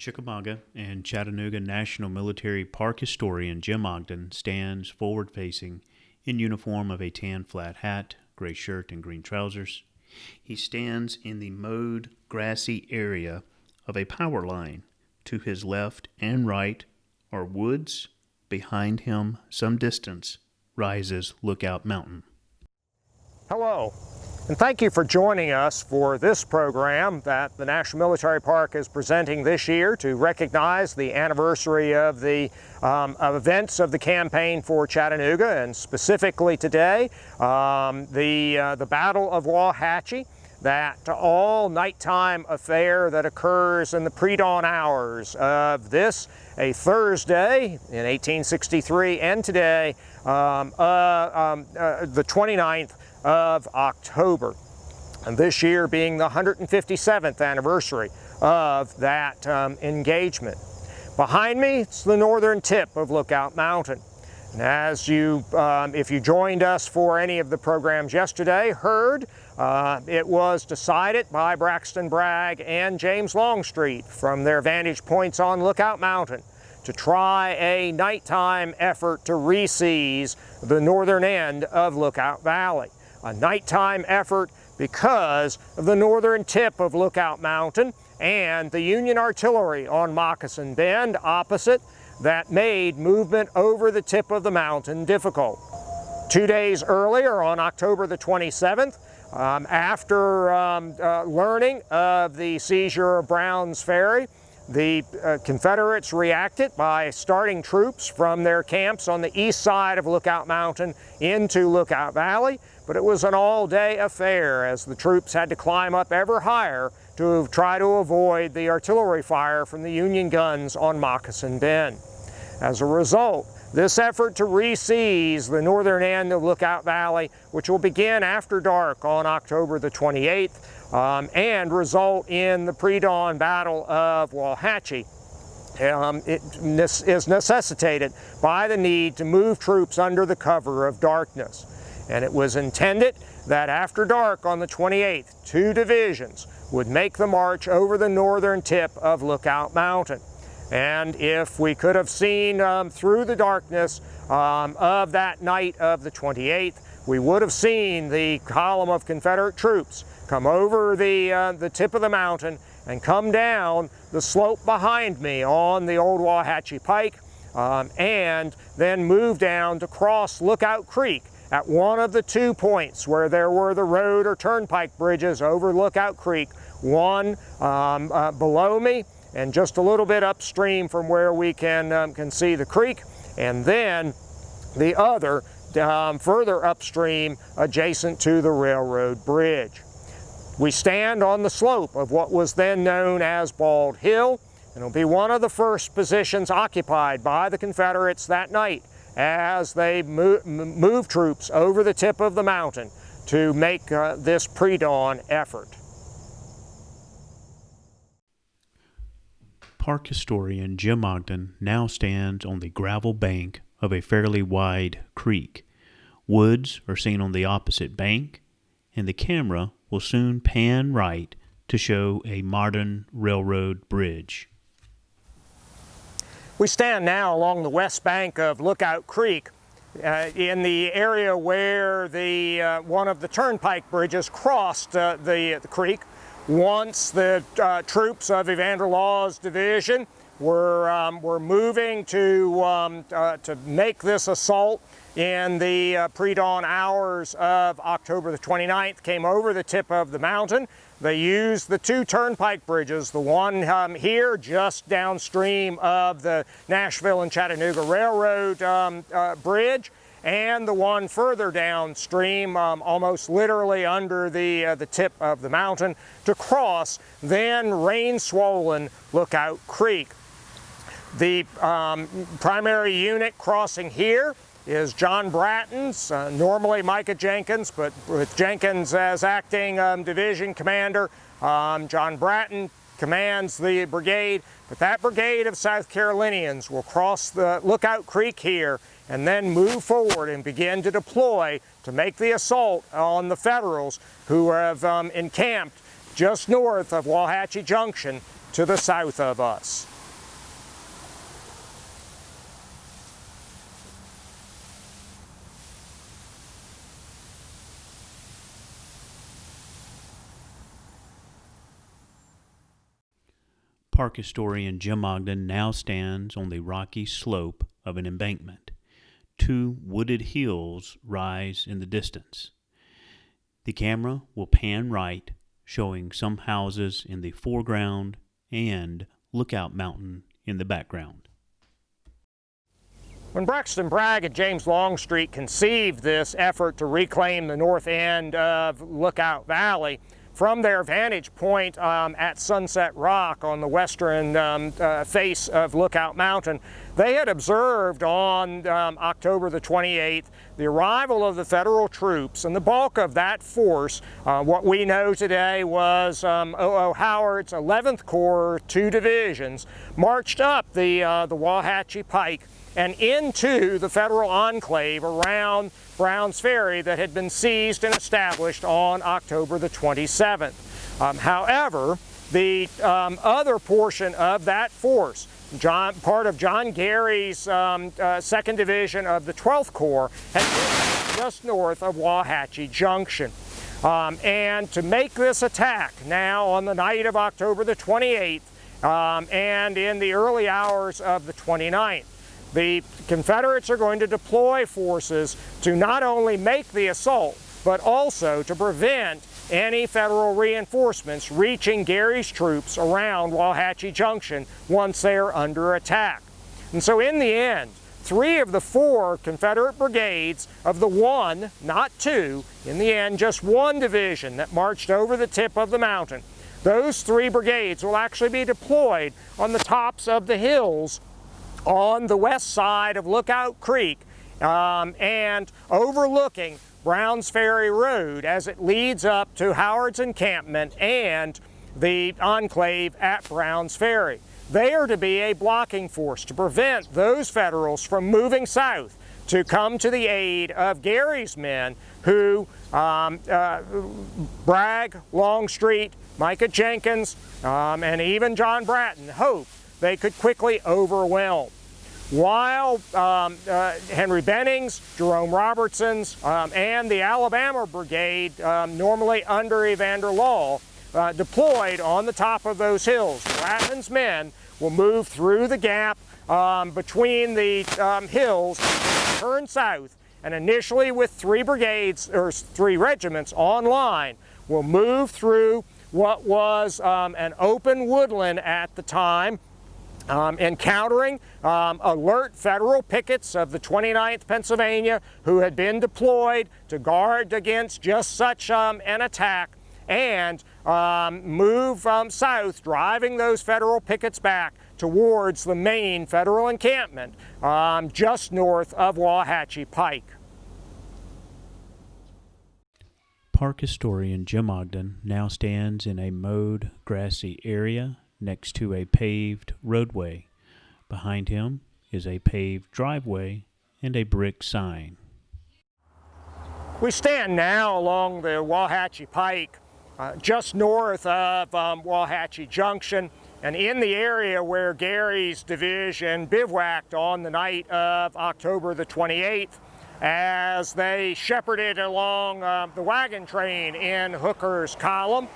Chickamauga and Chattanooga National Military Park historian Jim Ogden stands forward-facing in uniform of a tan flat hat, gray shirt, and green trousers. He stands in the mowed, grassy area of a power line. To his left and right are woods. Behind him, some distance, rises Lookout Mountain. Hello, and thank you for joining us for this program that the National Military Park is presenting this year to recognize the anniversary of the events of the campaign for Chattanooga, and specifically today, the Battle of Wauhatchie, that all nighttime affair that occurs in the pre-dawn hours of this, a Thursday in 1863, and today, the 29th of October, and this year being the 157th anniversary of that engagement. Behind me, it's the northern tip of Lookout Mountain. And as you, if you joined us for any of the programs yesterday, heard, it was decided by Braxton Bragg and James Longstreet from their vantage points on Lookout Mountain to try a nighttime effort to re-seize the northern end of Lookout Valley. A nighttime effort because of the northern tip of Lookout Mountain and the Union artillery on Moccasin Bend opposite that made movement over the tip of the mountain difficult. 2 days earlier, on October the 27th, after learning of the seizure of Brown's Ferry, the Confederates reacted by starting troops from their camps on the east side of Lookout Mountain into Lookout Valley, but it was an all-day affair as the troops had to climb up ever higher to try to avoid the artillery fire from the Union guns on Moccasin Bend. As a result, this effort to re-seize the northern end of Lookout Valley, which will begin after dark on October the 28th, and result in the pre-dawn Battle of Wauhatchie, it is necessitated by the need to move troops under the cover of darkness. And it was intended that after dark on the 28th, 2 divisions would make the march over the northern tip of Lookout Mountain. And if we could have seen through the darkness of that night of the 28th, we would have seen the column of Confederate troops come over the tip of the mountain and come down the slope behind me on the old Wauhatchie Pike, and then move down to cross Lookout Creek at one of the 2 points where there were the road or turnpike bridges over Lookout Creek, one below me and just a little bit upstream from where we can see the creek, and then the other further upstream adjacent to the railroad bridge. We stand on the slope of what was then known as Bald Hill, and it'll be one of the first positions occupied by the Confederates that night as they move troops over the tip of the mountain to make this pre-dawn effort. Park historian Jim Ogden now stands on the gravel bank of a fairly wide creek. Woods are seen on the opposite bank, and the camera will soon pan right to show a modern railroad bridge. We stand now along the west bank of Lookout Creek in the area where one of the turnpike bridges crossed the creek. Once the troops of Evander Law's division were moving to make this assault in the pre-dawn hours of October the 29th, came over the tip of the mountain. They used the 2 turnpike bridges, the one here just downstream of the Nashville and Chattanooga Railroad bridge, and the one further downstream, almost literally under the tip of the mountain, to cross then rain-swollen Lookout Creek. The primary unit crossing here is John Bratton's, normally Micah Jenkins, but with Jenkins as acting division commander. John Bratton commands the brigade, but that brigade of South Carolinians will cross the Lookout Creek here and then move forward and begin to deploy to make the assault on the Federals who have encamped just north of Wauhatchie Junction to the south of us. Park historian Jim Ogden now stands on the rocky slope of an embankment. Two wooded hills rise in the distance. The camera will pan right, showing some houses in the foreground and Lookout Mountain in the background. When Braxton Bragg and James Longstreet conceived this effort to reclaim the north end of Lookout Valley, from their vantage point at Sunset Rock on the western face of Lookout Mountain, they had observed on October the 28th the arrival of the federal troops, and the bulk of that force, what we know today was O.O. Howard's 11th Corps, 2 divisions, marched up the Wauhatchie Pike and into the federal enclave around Brown's Ferry that had been seized and established on October the 27th. However, the other portion of that force, part of John Gary's 2nd Division of the 12th Corps, had been just north of Wauhatchie Junction. And to make this attack now on the night of October the 28th and in the early hours of the 29th, the Confederates are going to deploy forces to not only make the assault, but also to prevent any federal reinforcements reaching Gary's troops around Wauhatchie Junction once they are under attack. And so in the end, 3 of the 4 Confederate brigades of the 1, not 2, in the end just 1 division that marched over the tip of the mountain, those 3 brigades will actually be deployed on the tops of the hills on the west side of Lookout Creek and overlooking Brown's Ferry Road as it leads up to Howard's encampment and the enclave at Brown's Ferry. They are to be a blocking force to prevent those Federals from moving south to come to the aid of Gary's men who Bragg, Longstreet, Micah Jenkins, and even John Bratton hoped they could quickly overwhelm. While Henry Benning's, Jerome Robertson's, and the Alabama Brigade, normally under Evander Law, deployed on the top of those hills. Bratton's men will move through the gap between the hills, turn south, and initially with 3 brigades, or 3 regiments on line, will move through what was an open woodland at the time, encountering alert federal pickets of the 29th Pennsylvania who had been deployed to guard against just such an attack, and move south, driving those federal pickets back towards the main federal encampment just north of Wauhatchie Pike. Park historian Jim Ogden now stands in a mowed, grassy area next to a paved roadway. Behind him is a paved driveway and a brick sign. We stand now along the Wauhatchie Pike, just north of Wauhatchie Junction, and in the area where Gary's division bivouacked on the night of October the 28th as they shepherded along the wagon train in Hooker's column.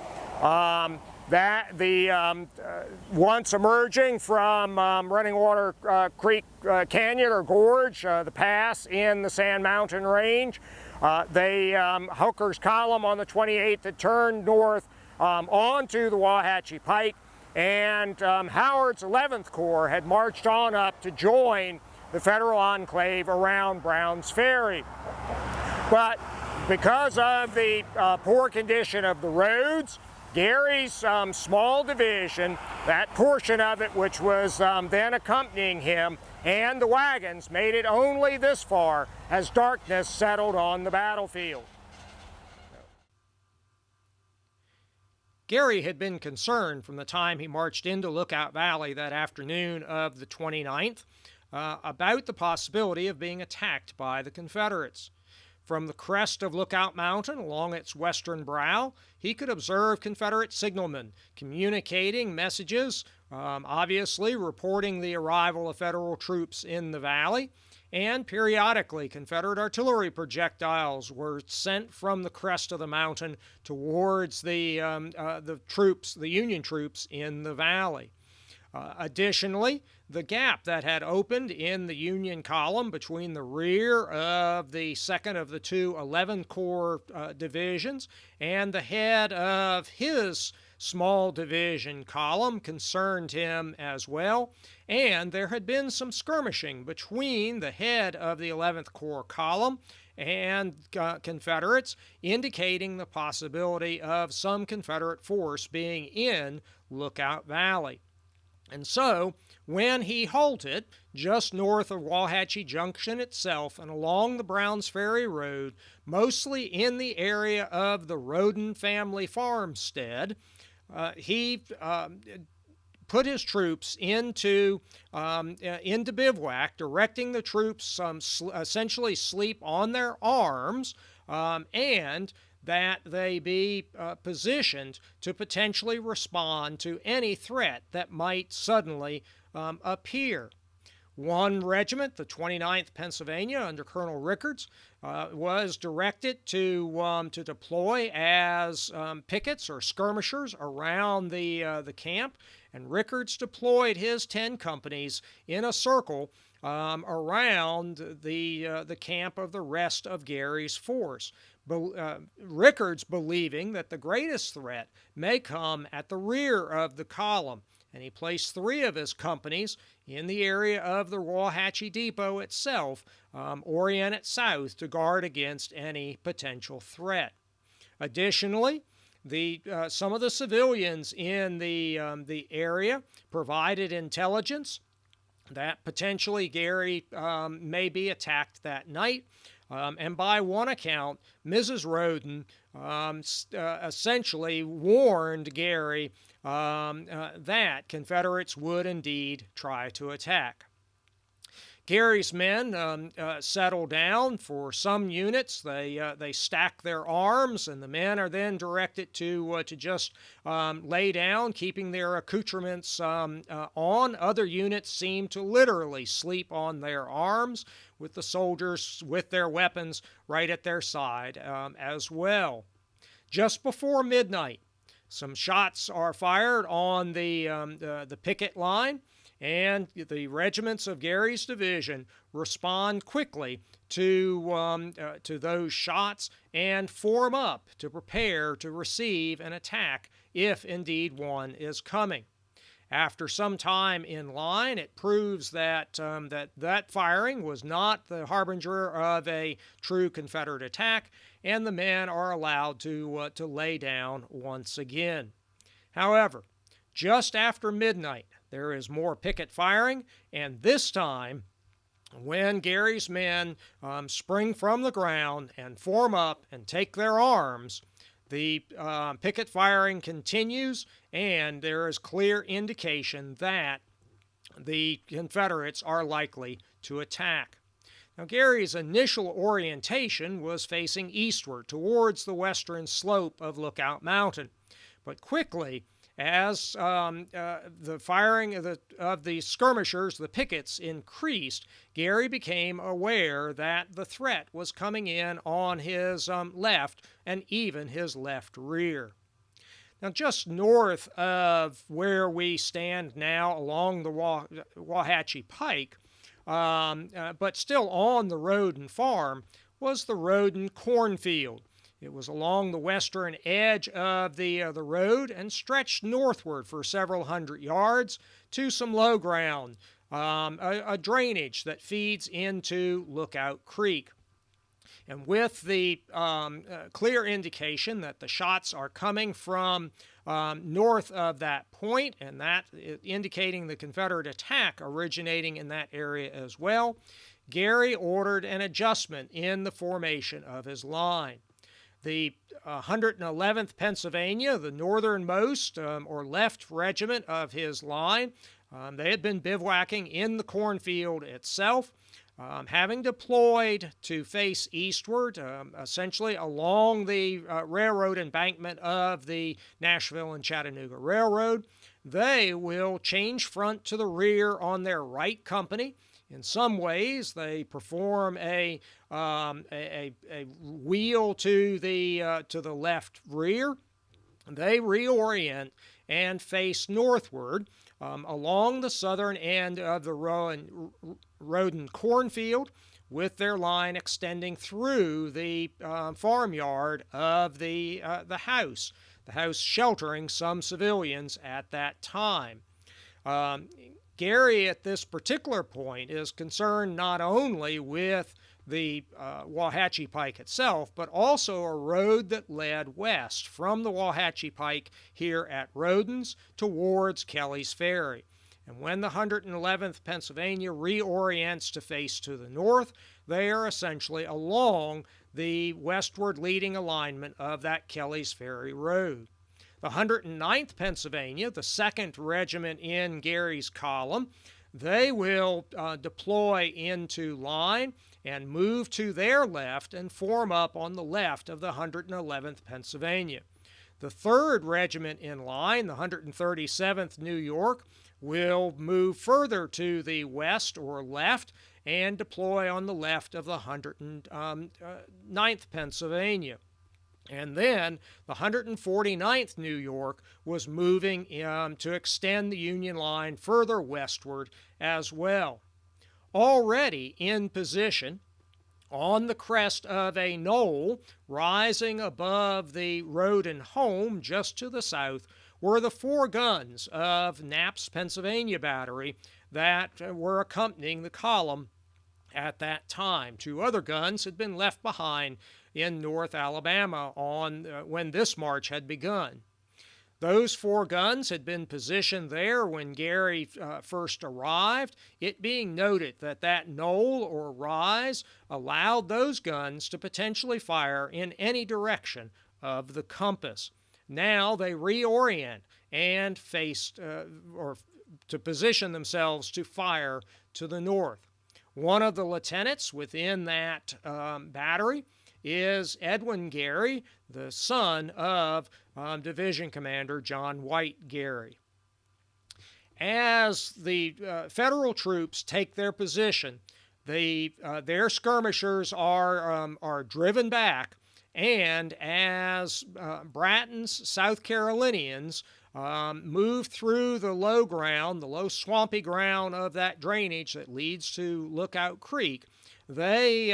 Once emerging from Running Water Creek Canyon or Gorge, the pass in the Sand Mountain Range, Hooker's column on the 28th had turned north onto the Wauhatchie Pike, and Howard's 11th Corps had marched on up to join the federal enclave around Brown's Ferry. But because of the poor condition of the roads, Gary's small division, that portion of it which was then accompanying him, and the wagons made it only this far as darkness settled on the battlefield. Gary had been concerned from the time he marched into Lookout Valley that afternoon of the 29th about the possibility of being attacked by the Confederates. From the crest of Lookout Mountain along its western brow, he could observe Confederate signalmen communicating messages, obviously reporting the arrival of federal troops in the valley, and periodically Confederate artillery projectiles were sent from the crest of the mountain towards the Union troops in the valley. Additionally, the gap that had opened in the Union column between the rear of the second of the two 11th Corps divisions and the head of his small division column concerned him as well, and there had been some skirmishing between the head of the 11th Corps column and Confederates, indicating the possibility of some Confederate force being in Lookout Valley. And so, when he halted just north of Wauhatchie Junction itself and along the Browns Ferry Road, mostly in the area of the Roden family farmstead, he put his troops into bivouac, directing the troops essentially sleep on their arms and that they be positioned to potentially respond to any threat that might suddenly appear. One regiment, the 29th Pennsylvania, under Colonel Rickards, was directed to deploy as pickets or skirmishers around the camp, and Rickards deployed his 10 companies in a circle around the camp of the rest of Gary's force. Rickards believing that the greatest threat may come at the rear of the column, and he placed 3 of his companies in the area of the Wauhatchie Depot itself, oriented south to guard against any potential threat. Additionally, some of the civilians in the area provided intelligence that potentially Gary may be attacked that night. And by one account, Mrs. Roden essentially warned Gary that Confederates would indeed try to attack. Gary's men settle down. For some units, they stack their arms, and the men are then directed to just lay down, keeping their accoutrements on. Other units seem to literally sleep on their arms, with the soldiers with their weapons right at their side as well. Just before midnight, some shots are fired on the picket line, and the regiments of Gary's division respond quickly to those shots and form up to prepare to receive an attack if indeed one is coming. After some time in line, it proves that that firing was not the harbinger of a true Confederate attack, and the men are allowed to lay down once again. However, just after midnight, there is more picket firing, and this time, when Gary's men spring from the ground and form up and take their arms, the picket firing continues, and there is clear indication that the Confederates are likely to attack. Now, Gary's initial orientation was facing eastward towards the western slope of Lookout Mountain, but quickly, as the firing of the skirmishers, the pickets, increased, Gary became aware that the threat was coming in on his left and even his left rear. Now, just north of where we stand now along the Wauhatchie Pike, but still on the Roden farm, was the Roden cornfield. It was along the western edge of the road and stretched northward for several hundred yards to some low ground, a drainage that feeds into Lookout Creek. And with the clear indication that the shots are coming from north of that point, and that indicating the Confederate attack originating in that area as well, Gary ordered an adjustment in the formation of his line. The 111th Pennsylvania, the northernmost or left regiment of his line, they had been bivouacking in the cornfield itself, having deployed to face eastward, essentially along the railroad embankment of the Nashville and Chattanooga Railroad. They will change front to the rear on their right company. In some ways, they perform a wheel to the left rear, they reorient and face northward along the southern end of the Roden cornfield, with their line extending through the farmyard of the house sheltering some civilians at that time. Gary, at this particular point, is concerned not only with the Wauhatchie Pike itself, but also a road that led west from the Wauhatchie Pike here at Roden's towards Kelly's Ferry. And when the 111th Pennsylvania reorients to face to the north, they are essentially along the westward leading alignment of that Kelly's Ferry road. The 109th Pennsylvania, the 2nd Regiment in Gary's column, they will deploy into line and move to their left and form up on the left of the 111th Pennsylvania. The 3rd Regiment in line, the 137th New York, will move further to the west or left and deploy on the left of the 109th Pennsylvania. And then the 149th New York was moving to extend the Union line further westward as well. Already in position on the crest of a knoll rising above the Roden home just to the south were the 4 guns of Knapp's Pennsylvania battery that were accompanying the column at that time. 2 other guns had been left behind in North Alabama when this march had begun. Those 4 guns had been positioned there when Gary first arrived, it being noted that that knoll or rise allowed those guns to potentially fire in any direction of the compass. Now they reorient and faced or to position themselves to fire to the north. One of the lieutenants within that battery is Edwin Gary, the son of Division Commander John White Gary. As the Federal troops take their position, their skirmishers are driven back, and as Bratton's South Carolinians move through the low ground, the low swampy ground of that drainage that leads to Lookout Creek, they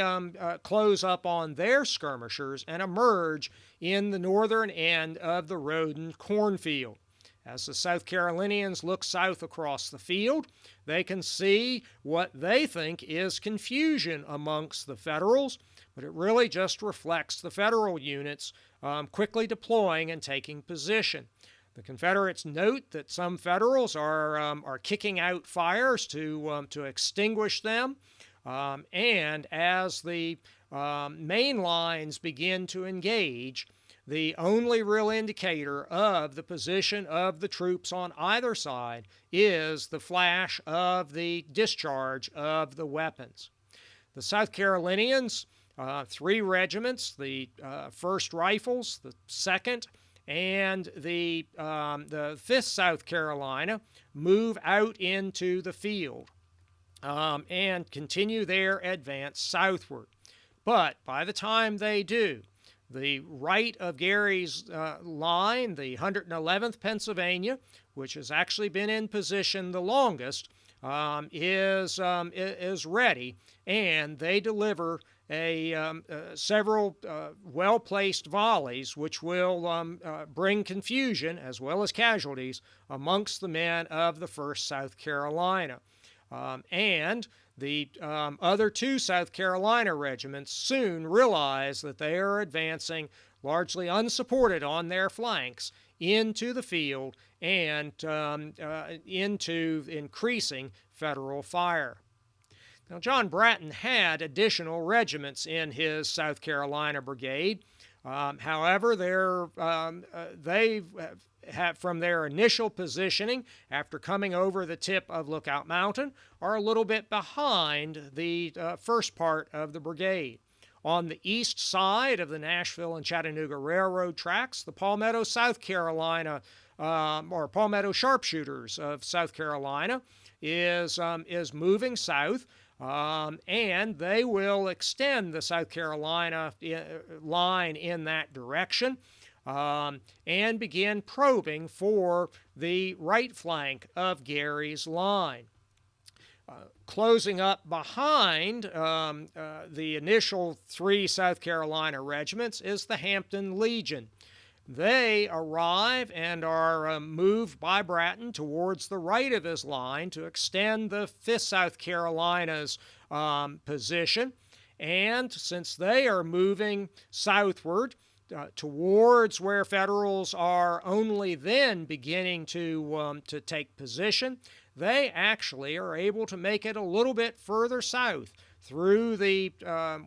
close up on their skirmishers and emerge in the northern end of the Roden cornfield. As the South Carolinians look south across the field, they can see what they think is confusion amongst the Federals, but it really just reflects the Federal units quickly deploying and taking position. The Confederates note that some Federals are kicking out fires to extinguish them. And as the main lines begin to engage, the only real indicator of the position of the troops on either side is the flash of the discharge of the weapons. The South Carolinians, 3 regiments, the 1st Rifles, the 2nd, and the 5th South Carolina, move out into the field and continue their advance southward. But by the time they do, the right of Gary's line, the 111th Pennsylvania, which has actually been in position the longest, is ready, and they deliver several well-placed volleys, which will bring confusion as well as casualties amongst the men of the 1st South Carolina. And the other 2 South Carolina regiments soon realize that they are advancing largely unsupported on their flanks into the field and into increasing Federal fire. Now, John Bratton had additional regiments in his South Carolina brigade. However, they have, from their initial positioning after coming over the tip of Lookout Mountain, are a little bit behind the first part of the brigade. On the east side of the Nashville and Chattanooga Railroad tracks, the Palmetto, South Carolina, or Palmetto Sharpshooters of South Carolina is moving south, and they will extend the South Carolina line in that direction. and begin probing for the right flank of Gary's line. Closing up behind the initial 3 South Carolina regiments is the Hampton Legion. They arrive and are moved by Bratton towards the right of his line to extend the 5th South Carolina's position. And since they are moving southward towards where Federals are only then beginning to take position, they actually are able to make it a little bit further south through the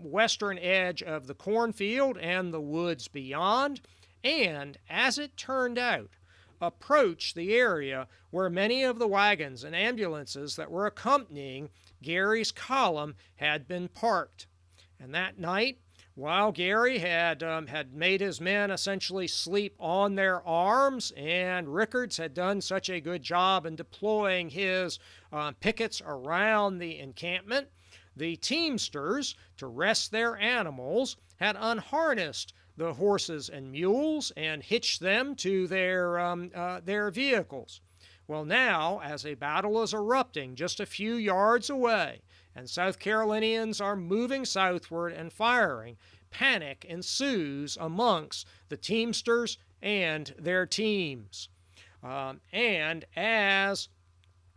western edge of the cornfield and the woods beyond, and, as it turned out, approach the area where many of the wagons and ambulances that were accompanying Gary's column had been parked. And that night, while Gary had made his men essentially sleep on their arms, and Rickards had done such a good job in deploying his pickets around the encampment, the teamsters, to rest their animals, had unharnessed the horses and mules and hitched them to their vehicles. Well, now, as a battle is erupting just a few yards away, and South Carolinians are moving southward and firing, panic ensues amongst the teamsters and their teams. And as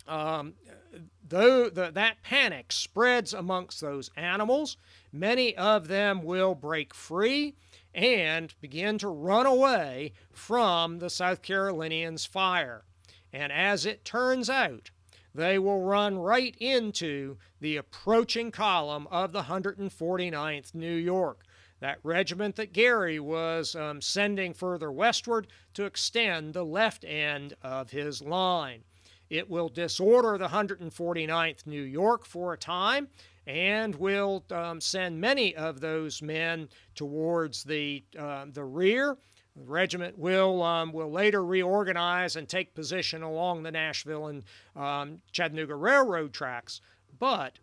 that panic spreads amongst those animals, many of them will break free and begin to run away from the South Carolinians' fire. And as it turns out, they will run right into the approaching column of the 149th New York, that regiment that Gary was sending further westward to extend the left end of his line. It will disorder the 149th New York for a time and will send many of those men towards the rear. The regiment will later reorganize and take position along the Nashville and Chattanooga Railroad tracks, but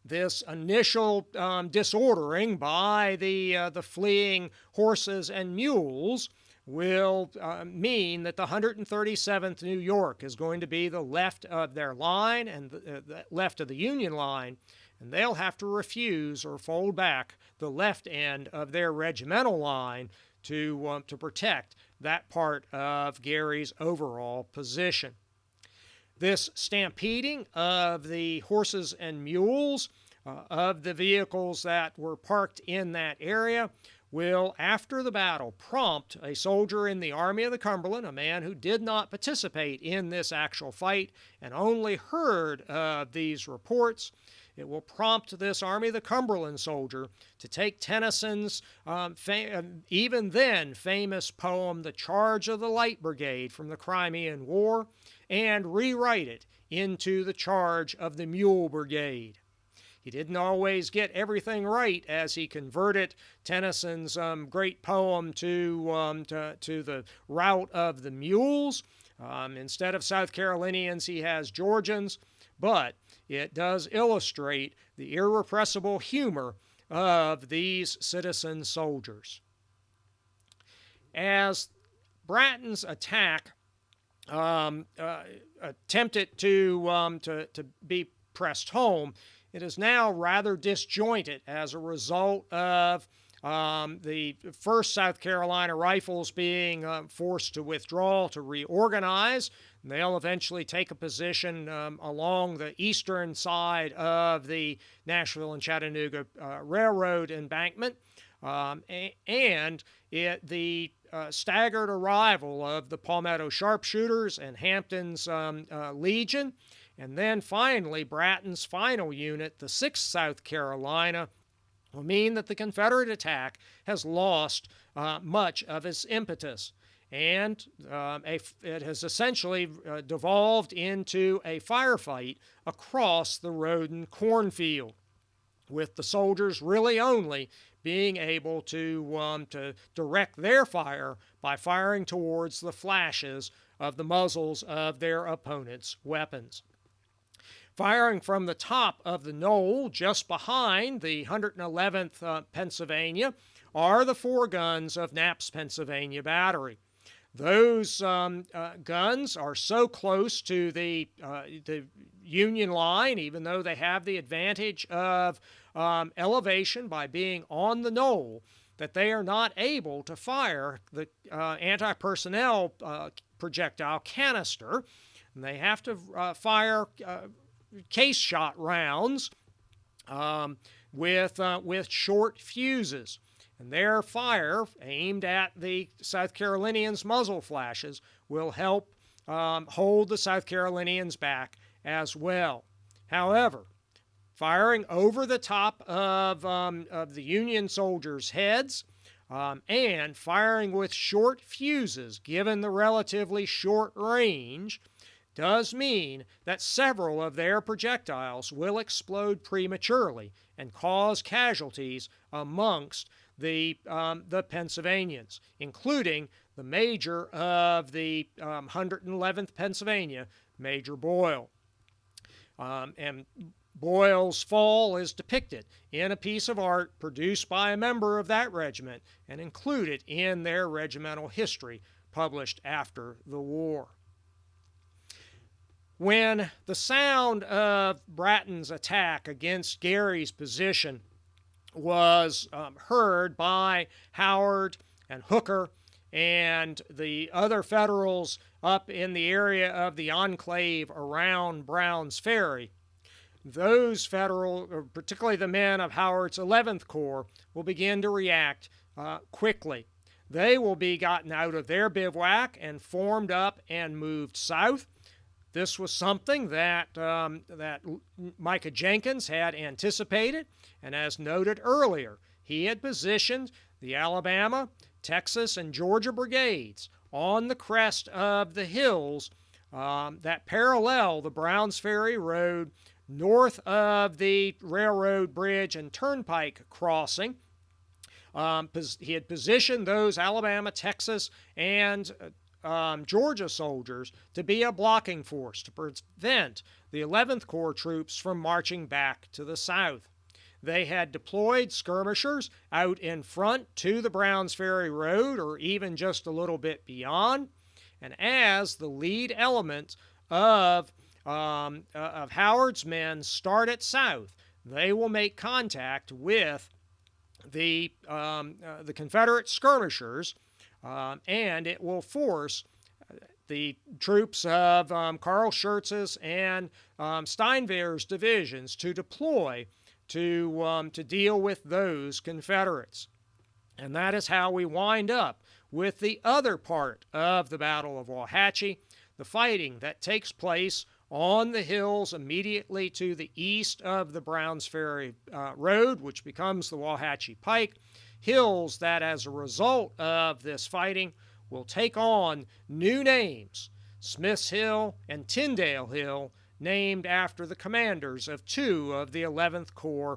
this initial disordering by the fleeing horses and mules will mean that the 137th New York is going to be the left of their line and the left of the Union line, and they'll have to refuse or fold back the left end of their regimental line to protect that part of Gary's overall position. This stampeding of the horses and mules of the vehicles that were parked in that area will, after the battle, prompt a soldier in the Army of the Cumberland, a man who did not participate in this actual fight and only heard of these reports. It will prompt this Army of the Cumberland soldier to take Tennyson's even then famous poem, The Charge of the Light Brigade from the Crimean War, and rewrite it into The Charge of the Mule Brigade. He didn't always get everything right as he converted Tennyson's great poem to the route of the mules. Instead of South Carolinians, he has Georgians, but it does illustrate the irrepressible humor of these citizen soldiers. As Bratton's attack attempted to be pressed home, it is now rather disjointed as a result of the 1st South Carolina Rifles being forced to withdraw to reorganize. They'll eventually take a position along the eastern side of the Nashville and Chattanooga Railroad embankment. And the staggered arrival of the Palmetto Sharpshooters and Hampton's Legion, and then finally Bratton's final unit, the 6th South Carolina, will mean that the Confederate attack has lost much of its impetus, and it has essentially devolved into a firefight across the Roden cornfield, with the soldiers really only being able to direct their fire by firing towards the flashes of the muzzles of their opponent's weapons. Firing from the top of the knoll just behind the 111th Pennsylvania are the 4 guns of Knapp's Pennsylvania Battery. Those guns are so close to the Union line, even though they have the advantage of elevation by being on the knoll, that they are not able to fire the anti-personnel projectile canister. And they have to fire case shot rounds with short fuses. And their fire, aimed at the South Carolinians' muzzle flashes, will help hold the South Carolinians back as well. However, firing over the top of the Union soldiers' heads and firing with short fuses, given the relatively short range, does mean that several of their projectiles will explode prematurely and cause casualties amongst the Pennsylvanians, including the major of the 111th Pennsylvania, Major Boyle. And Boyle's fall is depicted in a piece of art produced by a member of that regiment and included in their regimental history published after the war. When the sound of Bratton's attack against Gary's position was heard by Howard and Hooker and the other Federals up in the area of the enclave around Brown's Ferry, those Federal, particularly the men of Howard's 11th Corps, will begin to react quickly. They will be gotten out of their bivouac and formed up and moved south. This was something that Micah Jenkins had anticipated, and as noted earlier, he had positioned the Alabama, Texas, and Georgia brigades on the crest of the hills that parallel the Browns Ferry Road north of the railroad bridge and turnpike crossing. He had positioned those Alabama, Texas, and Georgia soldiers to be a blocking force to prevent the 11th Corps troops from marching back to the south. They had deployed skirmishers out in front to the Browns Ferry Road or even just a little bit beyond, and as the lead element of Howard's men started south, they will make contact with the Confederate skirmishers, and it will force the troops of Carl Schurz's and Steinwehr's divisions to deploy to deal with those Confederates. And that is how we wind up with the other part of the Battle of Wauhatchie, the fighting that takes place on the hills immediately to the east of the Browns Ferry Road, which becomes the Wauhatchie Pike, hills that as a result of this fighting will take on new names, Smith's Hill and Tyndale Hill, named after the commanders of 2 of the 11th Corps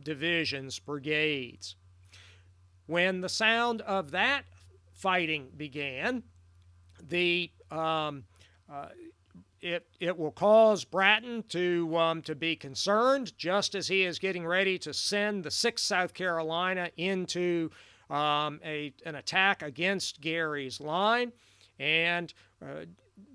Division's brigades. When the sound of that fighting began, it will cause Bratton to be concerned, just as he is getting ready to send the 6th South Carolina into an attack against Gary's line. And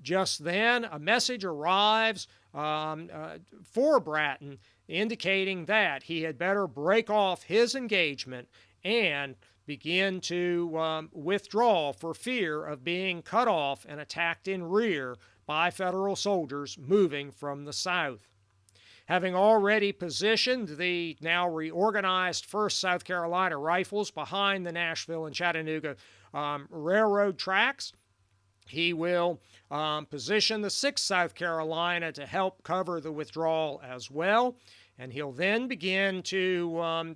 just then, a message arrives for Bratton indicating that he had better break off his engagement and begin to withdraw for fear of being cut off and attacked in rear by Federal soldiers moving from the south. Having already positioned the now reorganized 1st South Carolina Rifles behind the Nashville and Chattanooga railroad tracks, he will position the 6th South Carolina to help cover the withdrawal as well, and he'll then begin to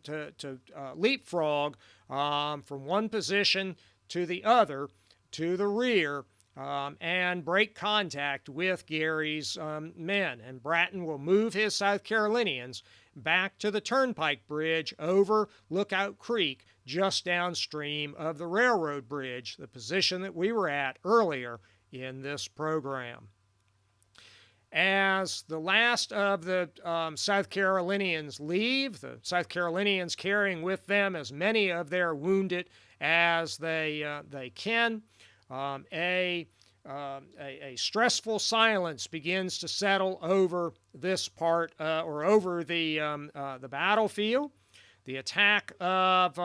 leapfrog from one position to the other, to the rear, and break contact with Gary's men. And Bratton will move his South Carolinians back to the Turnpike Bridge over Lookout Creek, just downstream of the railroad bridge, the position that we were at earlier in this program. As the last of the South Carolinians leave, the South Carolinians carrying with them as many of their wounded as they can, a stressful silence begins to settle over this part or over the battlefield. The attack of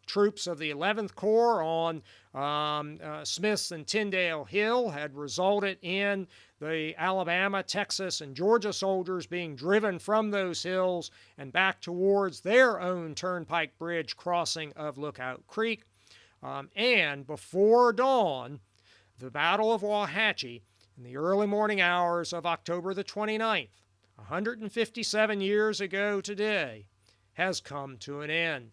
troops of the 11th Corps on Smith's and Tyndale Hill had resulted in the Alabama, Texas, and Georgia soldiers being driven from those hills and back towards their own turnpike bridge crossing of Lookout Creek. And before dawn, the Battle of Wauhatchie, in the early morning hours of October the 29th, 157 years ago today, has come to an end.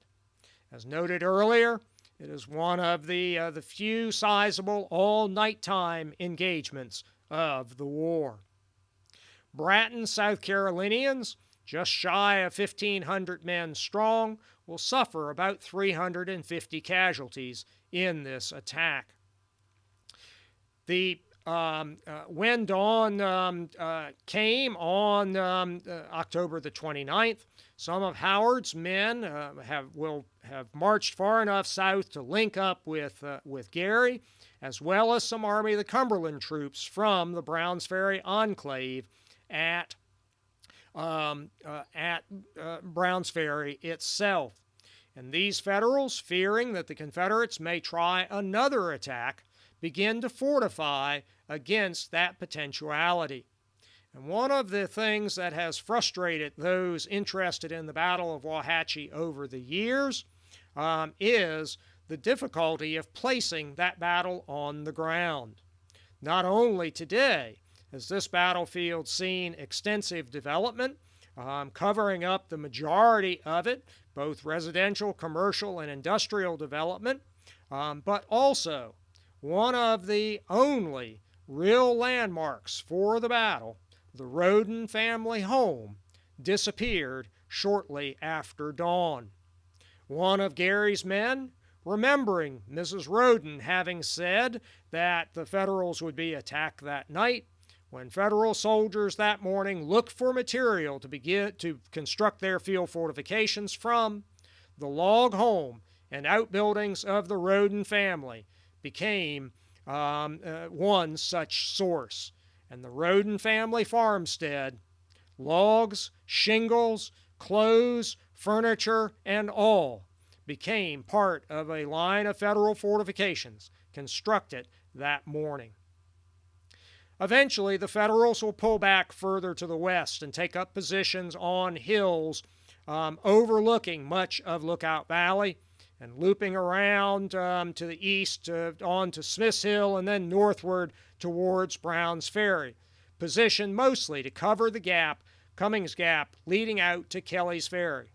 As noted earlier, it is one of the few sizable all-nighttime engagements of the war. Bratton South Carolinians, just shy of 1,500 men strong, will suffer about 350 casualties in this attack. When dawn came on October the 29th, some of Howard's men will have marched far enough south to link up with Gary, as well as some Army of the Cumberland troops from the Browns Ferry enclave at Browns Ferry itself. And these Federals, fearing that the Confederates may try another attack, begin to fortify against that potentiality. And one of the things that has frustrated those interested in the Battle of Wauhatchie over the years is the difficulty of placing that battle on the ground. Not only today has this battlefield seen extensive development, covering up the majority of it, both residential, commercial, and industrial development, but also one of the only real landmarks for the battle, the Roden family home, disappeared shortly after dawn. One of Gary's men, remembering Mrs. Roden having said that the Federals would be attacked that night, when Federal soldiers that morning looked for material to begin to construct their field fortifications from, the log home and outbuildings of the Roden family became one such source. And the Roden family farmstead, logs, shingles, clothes, furniture, and all, became part of a line of Federal fortifications constructed that morning. Eventually, the Federals will pull back further to the west and take up positions on hills overlooking much of Lookout Valley and looping around to the east on to Smith's Hill and then northward towards Browns Ferry, positioned mostly to cover the gap, Cummings Gap, leading out to Kelly's Ferry.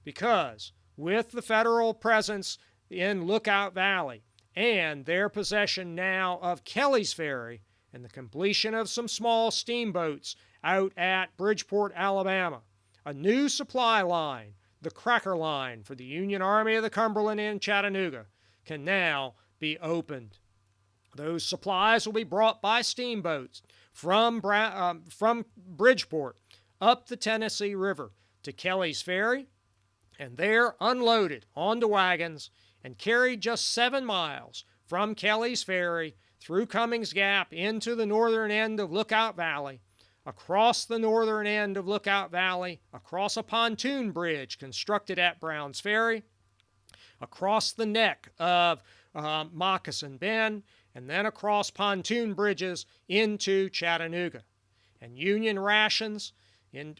Because with the Federal presence in Lookout Valley and their possession now of Kelly's Ferry and the completion of some small steamboats out at Bridgeport, Alabama, a new supply line, the Cracker Line for the Union Army of the Cumberland in Chattanooga, can now be opened. Those supplies will be brought by steamboats from Bridgeport up the Tennessee River to Kelly's Ferry, and there unloaded onto wagons and carried just 7 miles from Kelly's Ferry through Cummings Gap into the northern end of Lookout Valley, across the northern end of Lookout Valley, across a pontoon bridge constructed at Browns Ferry, across the neck of Moccasin Bend, and then across pontoon bridges into Chattanooga. And Union rations,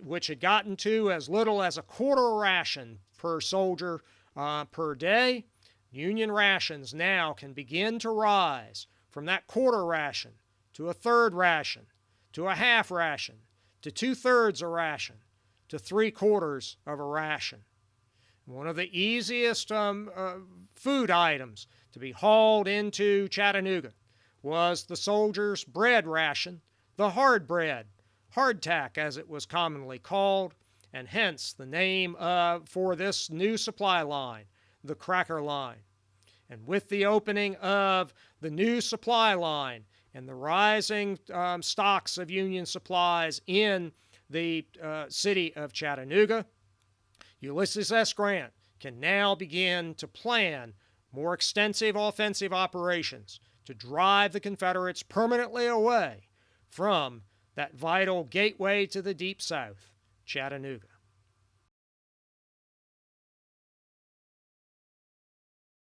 which had gotten to as little as a quarter ration per soldier per day, Union rations now can begin to rise from that quarter ration to a third ration, to a half ration, to 2/3 a ration, to 3/4 of a ration. One of the easiest food items to be hauled into Chattanooga was the soldiers' bread ration, the hard bread, hardtack as it was commonly called, and hence the name for this new supply line, the Cracker Line. And with the opening of the new supply line and the rising stocks of Union supplies in the city of Chattanooga, Ulysses S. Grant can now begin to plan more extensive offensive operations to drive the Confederates permanently away from that vital gateway to the Deep South, Chattanooga.